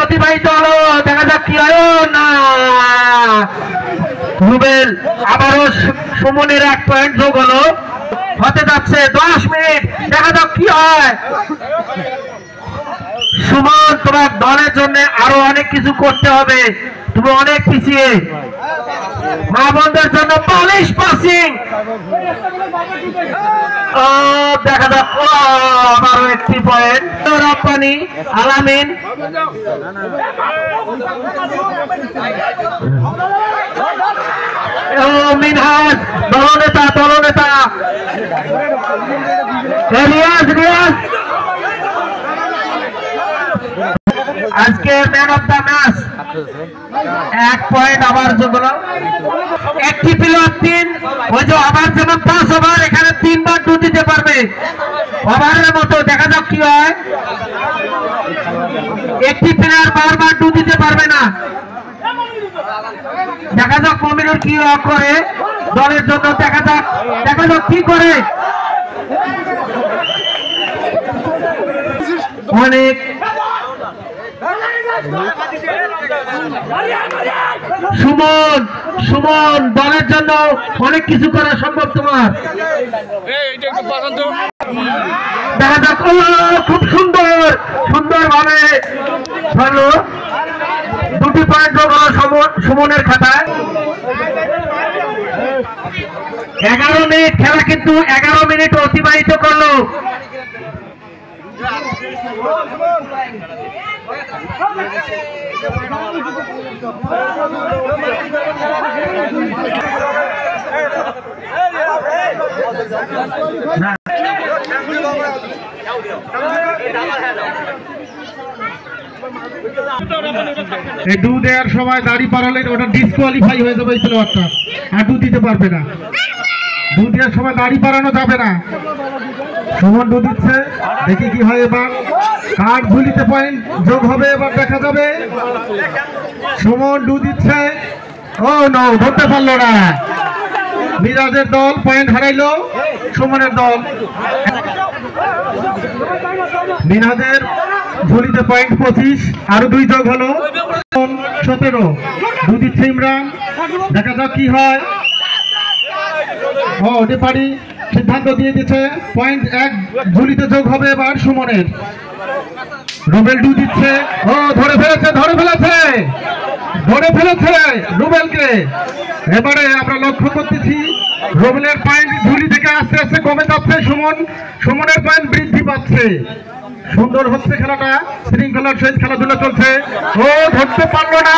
অতিবাহিত হলো, দেখা যাক কি হয় না। রুবেল আবারও সুমনের 1 পয়েন্ট যোগ হলো, হতে যাচ্ছে 10 মিনিট, দেখা যাক কি হয়। সুমন, তোমার দলের জন্য আরো অনেক কিছু করতে হবে, তুমি অনেক পিছিয়ে। মা বোনদের জন্য পলিশ পাসিং, দেখা যাক আবারও 1 পয়েন্ট। রপ্তানি আলামিন, মিনহাজ দলনেতা রিয়াজ আজকে man of the match, 1 point আবার যোগ হলো। একটি প্লেয়ার 3, ওই যে আবার যেমন 5 ওভার, এখানে 3 বার ডু দিতে পারবে ওভারের মতো, দেখা যাক কি হয়। একটি প্লেয়ার বারবার ডু দিতে পারবে না, দেখা যাক মমিনুর কি করে দলের জন্য, দেখা যাক কি করে। অনেক সুমন দলের জন্য অনেক কিছু করা সম্ভব তোমার, দেখা যাক। খুব সুন্দর ভাবে ভালো 2টি পয়েন্ট যোগ হলো সুমনের খাতায়। 11 মিনিট খেলা, কিন্তু 11 মিনিট অতিবাহিত করলো। এই ডু দেওয়ার সময় দাড়ি পারালে ওটা ডিসকোয়ালিফাই হয়ে যাবে, এই প্লেয়ারটা আর ডু দিতে পারবে না। ডু দেওয়ার সময় দাড়ি পারানো যাবে না। সুমন ডু দিচ্ছে, দেখি কি হয় এবার। কার্ড ঝুলিতে পয়েন্ট যোগ হবে, এবার দেখা যাবে। সুমন ডু দিচ্ছে, ও নো, ধরতে পারলো না। মিরাজের দল পয়েন্ট হারাইলো, সুমনের দল। মিরাজের ঝুলিতে পয়েন্ট 25, আরো 2 যোগ হলো 17। ডু দিচ্ছে ইমরান, দেখা যাক কি হয়। নেপালি সিদ্ধান্ত দিয়ে দিচ্ছে, পয়েন্ট 1 ঝুলিতে যোগ হবে এবার সুমনের। রুবেল ডু দিচ্ছে, ধরে ফেলেছে রুবেলকে। এবারে আমরা লক্ষ্য করতেছি রুবেলের পয়েন্ট ঝুলি থেকে আস্তে আস্তে কমে যাচ্ছে, সুমনের পয়েন্ট বৃদ্ধি পাচ্ছে। সুন্দর হচ্ছে খেলাটা, শৃঙ্খলার সহিত খেলাধুলা চলছে। ধরতে পারলো না,